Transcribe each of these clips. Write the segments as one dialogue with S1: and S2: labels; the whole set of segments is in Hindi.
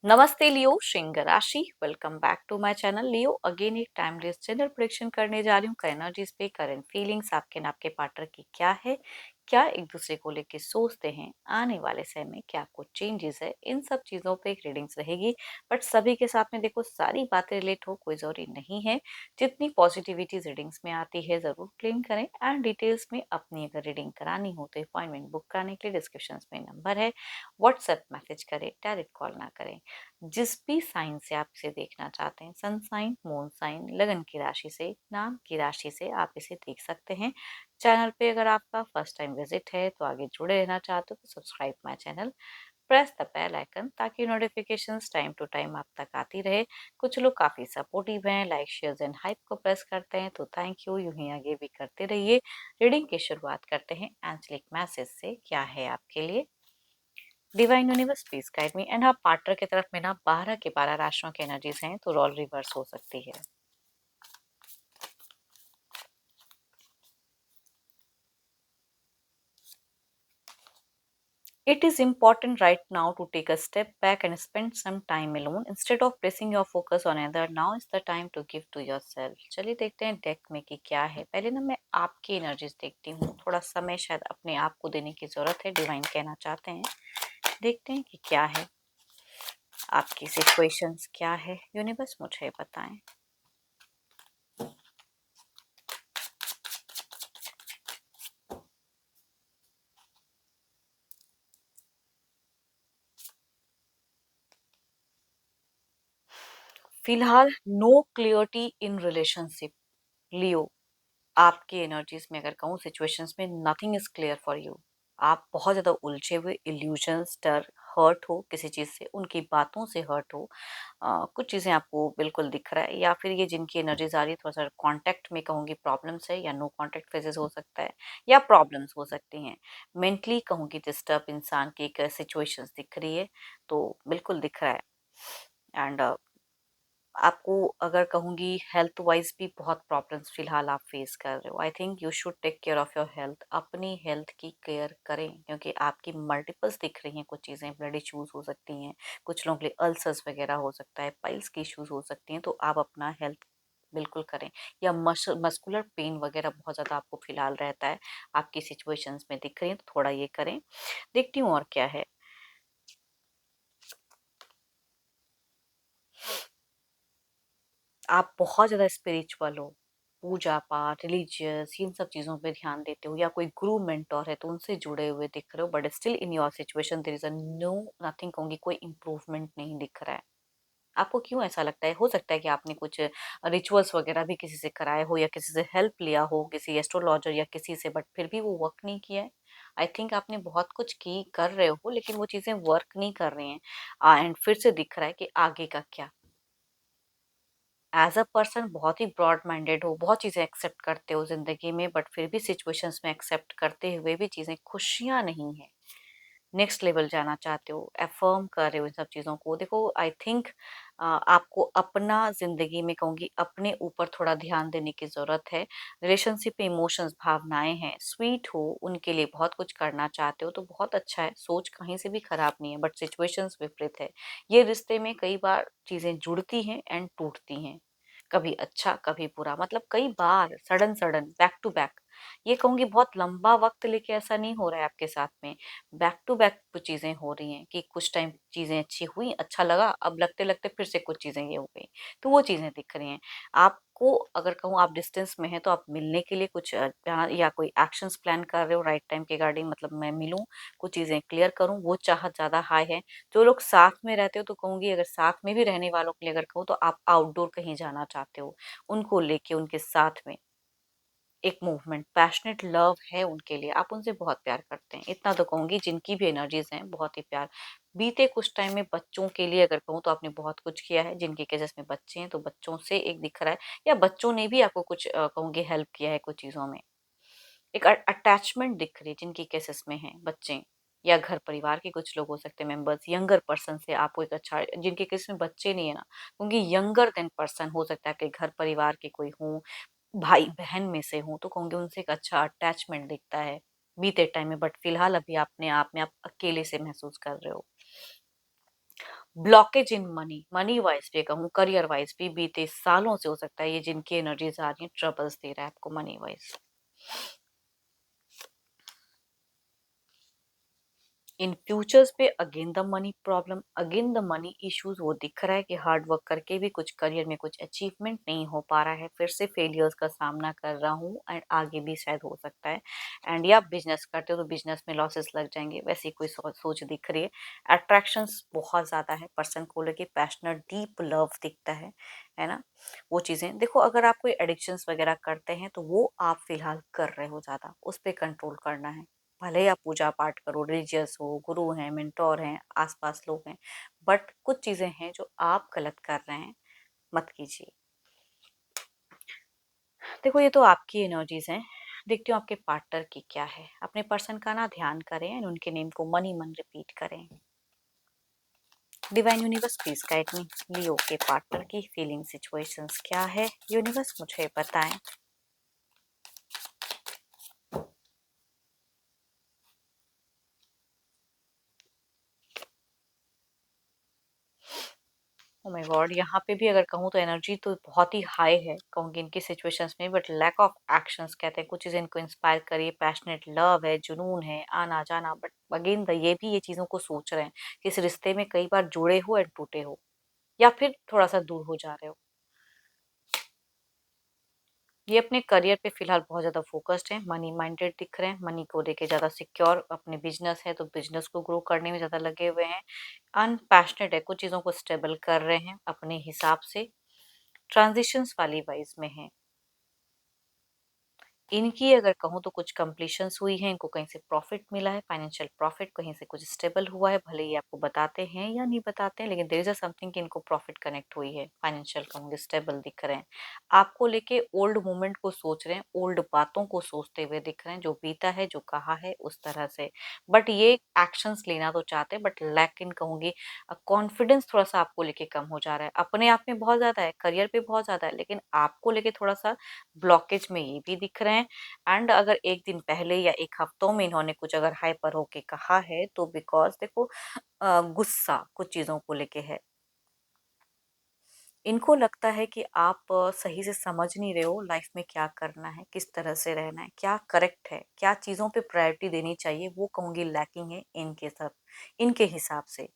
S1: नमस्ते लियो, सिंह राशि। Welcome back to my channel Leo. Again एक टाइमलेस जनरल प्रेडिक्शन करने जा रही हूँ। एनर्जीज पे करंट फीलिंग्स आपके ना आपके पार्टनर की क्या है, क्या एक दूसरे को लेके सोचते हैं, आने वाले समय में क्या कुछ चेंजेस है, इन सब चीजों पे एक रीडिंग्स रहेगी। बट सभी के साथ में देखो सारी बातें रिलेट हो कोई जरूरी नहीं है। जितनी पॉजिटिविटी रीडिंग्स में आती है जरूर क्लेम करें। एंड डिटेल्स में अपनी अगर रीडिंग करानी हो तो अपॉइंटमेंट बुक कराने के लिए डिस्क्रिप्शन में नंबर है, व्हाट्सएप मैसेज करें, डायरेक्ट कॉल ना करें। जिस भी साइन से आप इसे देखना चाहते हैं, सन साइन, मून साइन, लगन की राशि से, नाम की राशि से आप इसे देख सकते हैं। चैनल पे अगर आपका फर्स्ट टाइम विजिट है तो आगे जुड़े रहना चाहते हो तो subscribe my channel, press the bell icon ताकि नोटिफिकेशंस टाइम टू टाइम आप तक आती रहे। कुछ लोग काफी सपोर्टिव हैं, लाइक शेयर एंड हाइप को प्रेस करते हैं तो थैंक यू, यूं ही आगे भी करते रहिए। रीडिंग की शुरुआत करते हैं एंजलिक मैसेज से। क्या है आपके लिए divine universe, please guide me. And हाँ, पार्टनर की तरफ में ना 12 के 12 राशियों की एनर्जीज हैं तो रोल रिवर्स हो सकती है। It is important right now to take a step back and spend some time alone instead of placing your focus on other. Now is the time to give to yourself. चलिए देखते हैं डेक में कि क्या है। पहले ना मैं आपकी एनर्जीज देखती हूँ, थोड़ा समय शायद अपने आप को देने की जरूरत है, डिवाइन कहना चाहते हैं। देखते हैं कि क्या है, आपकी सिचुएशंस क्या है, यूनिवर्स मुझे बताएं। फिलहाल नो क्लियरिटी इन रिलेशनशिप लियो। आपकी एनर्जीज में अगर कहूँ सिचुएशंस में nothing is clear for you. आप बहुत ज़्यादा उलझे हुए, इल्यूजन्स, डर, हर्ट हो किसी चीज़ से, उनकी बातों से हर्ट हो। कुछ चीज़ें आपको बिल्कुल दिख रहा है, या फिर ये जिनकी एनर्जीज आ रही है थोड़ा सा कांटेक्ट में कहूँगी प्रॉब्लम्स है, या नो कांटेक्ट फेजेस हो सकता है, या प्रॉब्लम्स हो सकती हैं। मेंटली कहूँगी डिस्टर्ब इंसान की एक सिचुएशंस दिख रही है, तो बिल्कुल दिख रहा है। एंड आपको अगर कहूँगी हेल्थ वाइज भी बहुत प्रॉब्लम्स फिलहाल आप फेस कर रहे हो। I think you should take care of your health. अपनी हेल्थ की केयर करें क्योंकि आपकी मल्टीपल्स दिख रही हैं। कुछ चीज़ें ब्लड इश्यूज़ हो सकती हैं, कुछ लोगों के लिए अल्सर्स वगैरह हो सकता है, पाइल्स की इश्यूज़ हो सकती हैं, तो आप अपना हेल्थ बिल्कुल करें। या मस्कुलर पेन वगैरह बहुत ज़्यादा आपको फिलहाल रहता है, आपकी सिचुएशंस में दिख रही हैं, तो थोड़ा ये करें। देखती हूँ और क्या है। आप बहुत ज़्यादा स्पिरिचुअल हो, पूजा पाठ, रिलीजियस, इन सब चीज़ों पे ध्यान देते हो, या कोई गुरु मेंटोर है तो उनसे जुड़े हुए दिख रहे हो। But still in your situation there is a no nothing, कहूँगी कोई इम्प्रूवमेंट नहीं दिख रहा है। आपको क्यों ऐसा लगता है? हो सकता है कि आपने कुछ रिचुअल्स वगैरह भी किसी से कराए हो, या किसी से हेल्प लिया हो, किसी एस्ट्रोलॉजर या किसी से, बट फिर भी वो वर्क नहीं किया है। आई थिंक आपने बहुत कुछ की कर रहे हो लेकिन वो चीज़ें वर्क नहीं कर रही हैं। एंड फिर से दिख रहा है कि आगे का क्या। एज अ पर्सन बहुत ही ब्रॉड माइंडेड हो, बहुत चीज़ें एक्सेप्ट करते हो ज़िंदगी में, बट फिर भी सिचुएशंस में एक्सेप्ट करते हुए भी चीज़ें खुशियाँ नहीं हैं। नेक्स्ट लेवल जाना चाहते हो, अफर्म कर रहे हो इन सब चीज़ों को। देखो आई थिंक आपको अपना ज़िंदगी में कहूँगी अपने ऊपर थोड़ा ध्यान देने की ज़रूरत है। रिलेशनशिप में इमोशंस, भावनाएं हैं, स्वीट हो, उनके लिए बहुत कुछ करना चाहते हो तो बहुत अच्छा है। सोच कहीं से भी खराब नहीं है, बट सिचुएशंस विपरीत है। ये रिश्ते में कई बार चीज़ें जुड़ती हैं एंड टूटती हैं, कभी अच्छा कभी बुरा, मतलब कई बार sudden sudden back to back. ये कहूंगी बहुत लंबा वक्त लेके ऐसा नहीं हो रहा है आपके साथ में, बैक टू बैक कुछ चीजें हो रही हैं कि कुछ टाइम चीजें अच्छी हुई, अच्छा लगा, अब लगते लगते फिर से कुछ चीजें ये हो गई, तो वो चीजें दिख रही हैं आपको। अगर कहूँ आप डिस्टेंस में है तो आप मिलने के लिए कुछ या कोई एक्शंस प्लान कर रहे हो राइट टाइम के गार्डिंग, मतलब मैं मिलूं, कुछ चीजें क्लियर करूं, वो चाहत ज्यादा हाई है। जो लोग साथ में रहते हो तो कहूंगी अगर साथ में भी रहने वालों के लिए अगर कहूँ तो आप आउटडोर कहीं जाना चाहते हो, उनको लेके उनके साथ में एक मूवमेंट, पैशनेट लव है उनके लिए, आप उनसे बहुत प्यार करते हैं, इतना तो कहूंगी। जिनकी भी एनर्जीज हैं बहुत ही प्यार। बीते कुछ टाइम में बच्चों के लिए अगर कहूँ तो आपने बहुत कुछ किया है। जिनके केसेस में बच्चे हैं तो बच्चों से एक दिख रहा है, या बच्चों ने भी आपको कुछ कहूंगी हेल्प किया है कुछ चीजों में। एक अटैचमेंट दिख रही है जिनकी केसेस में हैं बच्चे, या घर परिवार के कुछ लोग हो सकते हैं मेंबर्स, यंगर पर्सन से आपको एक अच्छा, जिनके केस में बच्चे नहीं है ना, क्योंकि यंगर देन पर्सन हो सकता है कि घर परिवार के कोई हों, भाई बहन में से हों, तो कहूंगी उनसे एक अच्छा अटैचमेंट दिखता है बीते टाइम में। बट फिलहाल अभी अपने आप में आप अकेले से महसूस कर रहे हो। Blockage in money, money wise भी कहूँ, करियर वाइज भी बीते सालों से हो सकता है ये जिनकी एनर्जीज आ रही हैं, ट्रबल्स दे रहा है आपको मनी वाइज। इन फ्यूचर्स पे again the money problem, again the money issues, वो दिख रहा है कि हार्ड वर्क करके भी कुछ करियर में कुछ अचीवमेंट नहीं हो पा रहा है, फिर से फेलियर्स का सामना कर रहा हूँ एंड आगे भी शायद हो सकता है। एंड या बिजनेस करते हो तो बिजनेस में लॉसेस लग जाएंगे, वैसी कोई सोच दिख रही है। अट्रैक्शंस बहुत ज़्यादा है, पर्सन को लेके पैशनेट डीप लव दिखता है ना। वो चीज़ें देखो, अगर आप कोई एडिक्शंस वगैरह करते हैं तो वो आप फिलहाल कर रहे हो ज़्यादा, उस पर कंट्रोल करना है। भले ही आप पूजा पाठ करो, रिलीजियस हो, गुरु हैं, मेंटोर हैं, आसपास लोग हैं, बट कुछ चीजें हैं जो आप गलत कर रहे हैं, मत कीजिए। देखो ये तो आपकी एनर्जीज हैं, देखती हूँ आपके पार्टनर की क्या है। अपने पर्सन का ना ध्यान करें एंड उनके नेम को मन ही मन रिपीट करें। Divine universe please guide me, Leo के पार्टनर की फीलिंग सिचुएशंस क्या है, यूनिवर्स मुझे बताएं। ओ माय गॉड, यहाँ पे भी अगर कहूँ तो एनर्जी तो बहुत ही हाई है कहूँगी इनकी सिचुएशंस में, बट लैक ऑफ एक्शंस कहते हैं। कुछ चीज़ें इनको इंस्पायर करिए, पैशनेट लव है, जुनून है, आना जाना, बट अगेन ये भी ये चीज़ों को सोच रहे हैं कि इस रिश्ते में कई बार जुड़े हो एंड टूटे हो, या फिर थोड़ा सा दूर हो जा रहे हो। ये अपने करियर पे फिलहाल बहुत ज़्यादा फोकस्ड है, मनी माइंडेड दिख रहे हैं, मनी को लेके ज़्यादा सिक्योर, अपने बिजनेस है तो बिजनेस को ग्रो करने में ज़्यादा लगे हुए हैं। अनपैशनेट है, कुछ चीज़ों को स्टेबल कर रहे हैं अपने हिसाब से, ट्रांजिशंस वाली वाइज में है। इनकी अगर कहूँ तो कुछ कंप्लीशंस हुई हैं, इनको कहीं से प्रॉफिट मिला है, फाइनेंशियल प्रॉफिट कहीं से कुछ स्टेबल हुआ है, भले ही आपको बताते हैं या नहीं बताते हैं, लेकिन देयर इज अ समथिंग कि इनको प्रॉफिट कनेक्ट हुई है, फाइनेंशियल कहूँगी स्टेबल दिख रहे हैं। आपको लेके ओल्ड मोमेंट को सोच रहे हैं, ओल्ड बातों को सोचते हुए दिख रहे हैं, जो बीता है, जो कहा है उस तरह से। बट ये एक्शंस लेना तो चाहते हैं, बट लैक इन कहूँगी कॉन्फिडेंस थोड़ा सा आपको लेके कम हो जा रहा है। अपने आप में बहुत ज्यादा है, करियर पे बहुत ज्यादा है, लेकिन आपको लेके थोड़ा सा ब्लॉकेज में ये भी दिख रहे हैं। एंड अगर एक दिन पहले या एक हफ्तों में इन्होंने कुछ अगर हाइपर होके कहा है तो बिकॉज देखो गुस्सा कुछ चीजों को लेके है। इनको लगता है कि आप सही से समझ नहीं रहे हो लाइफ में क्या करना है, किस तरह से रहना है, क्या करेक्ट है, क्या चीजों पे प्रायोरिटी देनी चाहिए, वो कहूंगी लैकिंग है इनके सब, इनके हिसाब से।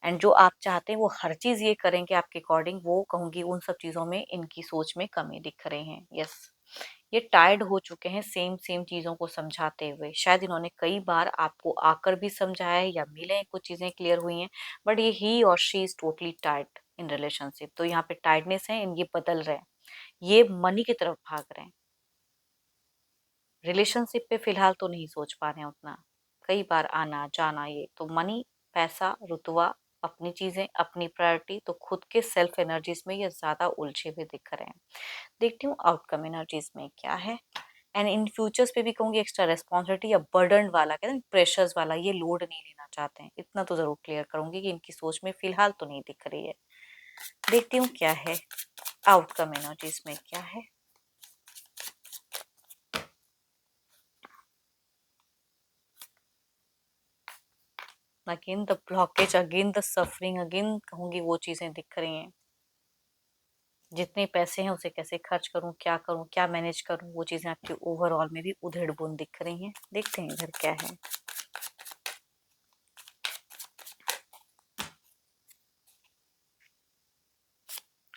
S1: एंड जो आप चाहते हैं वो हर चीज ये करेंगे आपके अकॉर्डिंग, वो कहूंगी उन सब चीजों में इनकी सोच में कमी दिख रहे हैं। यस, ये टायर्ड हो चुके हैं सेम सेम चीजों को समझाते हुए। शायद इन्होंने कई बार आपको आकर भी समझाया है या मिले हैं, कुछ चीजें क्लियर हुई हैं, बट ये ही और she is totally tired in relationship. तो यहाँ पे टायर्डनेस है, ये बदल रहे हैं, ये मनी की तरफ भाग रहे हैं। रिलेशनशिप पे फिलहाल तो नहीं सोच पा रहे हैं उतना, कई बार आना जाना, ये तो मनी, पैसा, रुतबा, अपनी चीजें, अपनी प्रायोरिटी, तो खुद के सेल्फ एनर्जीज में ये ज्यादा उलझे हुए दिख रहे हैं। देखती हूँ आउटकम एनर्जीज में क्या है। एंड इन फ्यूचर्स पे भी कहूंगी एक्स्ट्रा रेस्पॉन्सिबिलिटी या बर्डन वाला, कहते हैं प्रेशर्स वाला, ये लोड नहीं लेना चाहते हैं, इतना तो जरूर क्लियर करूंगी कि इनकी सोच में फिलहाल तो नहीं दिख रही है। देखती हूँ क्या है आउटकम एनर्जीज में क्या है। Again the blockage, again the suffering, again कहूंगी वो चीजें दिख रही हैं, जितने पैसे हैं उसे कैसे खर्च करूं, क्या करूं, क्या मैनेज करूं, वो चीजें आपकी ओवरऑल में भी उधेड़ बुन दिख रही हैं। देखते हैं इधर क्या है।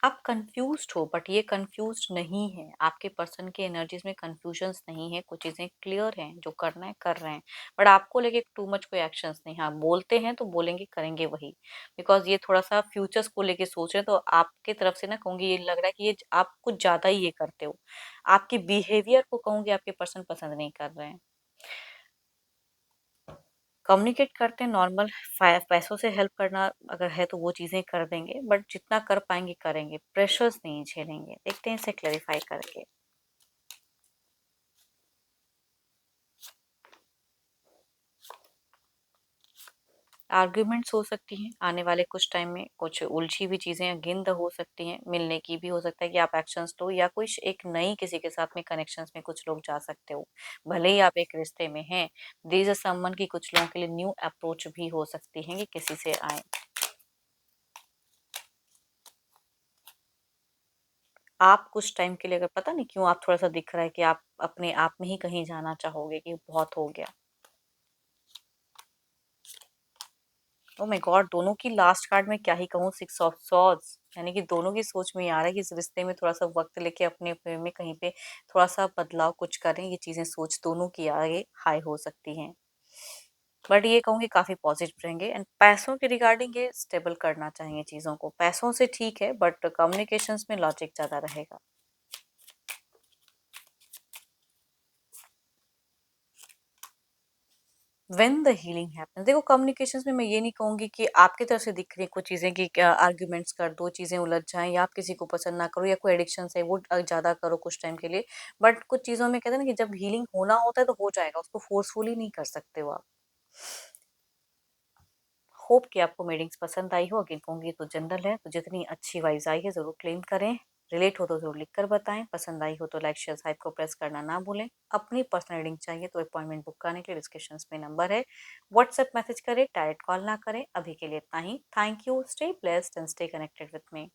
S1: आप कंफ्यूज्ड हो, बट ये कंफ्यूज्ड नहीं है, आपके पर्सन के एनर्जीज में कंफ्यूजन्स नहीं है, कुछ चीजें क्लियर हैं, जो करना है कर रहे हैं, बट आपको लेके टू मच कोई एक्शंस नहीं। हाँ, बोलते हैं तो बोलेंगे करेंगे वही, बिकॉज ये थोड़ा सा फ्यूचर्स को लेके सोच रहे हैं, तो आपके तरफ से ना कहूंगी ये लग रहा है कि ये आप कुछ ज्यादा ही ये करते हो, आपकी बिहेवियर को कहूंगी आपके पर्सन पसंद नहीं कर रहे हैं। कम्युनिकेट करते हैं नॉर्मल, पैसों से हेल्प करना अगर है तो वो चीज़ें कर देंगे, बट जितना कर पाएंगे करेंगे, प्रेशर्स नहीं झेलेंगे। देखते हैं इसे क्लैरिफाई करके। आर्ग्यूमेंट्स हो सकती हैं आने वाले कुछ टाइम में, कुछ उलझी हुई चीज़ें गिंद हो सकती हैं, मिलने की भी हो सकता है कि आप एक्शंस लो, या कुछ एक नई किसी के साथ में कनेक्शंस में कुछ लोग जा सकते हो, भले ही आप एक रिश्ते में हैं। देयर इज समवन की कुछ लोगों के लिए न्यू अप्रोच भी हो सकती है कि किसी से आए। आप कुछ टाइम के लिए, अगर पता नहीं क्यों आप थोड़ा-सा दिख रहा है कि आप अपने आप में ही कहीं जाना चाहोगे कि बहुत हो गया। Oh my God! दोनों की लास्ट कार्ड में क्या ही कहूँ, 6 ऑफ सॉर्ड्स, यानी कि दोनों की सोच में ये आ रहा है कि इस रिश्ते में थोड़ा-सा वक़्त लेके अपने प्रेम में कहीं पे थोड़ा-सा बदलाव कुछ करें, ये चीज़ें सोच दोनों की आगे हाई हो सकती हैं। बट ये कहूँगी काफ़ी पॉज़िटिव रहेंगे एंड पैसों के रिगार्डिंग ये स्टेबल करना चाहेंगे चीज़ों को। पैसों से ठीक है बट कम्युनिकेशंस में लॉजिक ज़्यादा रहेगा। व्हेन द हीलिंग हैपेंस, देखो कम्युनिकेशंस में मैं ये नहीं कहूँगी कि आपकी तरफ से दिख रही है कुछ चीज़ें कि क्या आर्ग्यूमेंट्स कर दो, चीज़ें उलझ जाएँ या आप किसी को पसंद ना करो या कोई एडिक्शंस है वो ज़्यादा करो कुछ टाइम के लिए। बट कुछ चीज़ों में कहते हैं ना कि जब हीलिंग होना होता है तो हो जाएगा, उसको फोर्सफुली नहीं कर सकते हो आप। होप कि आपको मीटिंग्स पसंद आई हो। अगेन कहूँगी तो जनरल है, तो जितनी अच्छी वाइब्स आई है ज़रूर क्लेम करें। रिलेट हो तो ज़रूर लिख कर बताएँ। पसंद आई हो तो लाइक, शेयर, सब्सक्राइब को प्रेस करना ना भूलें। अपनी पर्सनल रीडिंग चाहिए तो अपॉइंटमेंट बुक करने के लिए डिस्क्रिप्शंस में नंबर है। व्हाट्सएप मैसेज करें, डायरेक्ट कॉल ना करें। अभी के लिए इतना ही। Thank you, stay blessed and stay connected with me.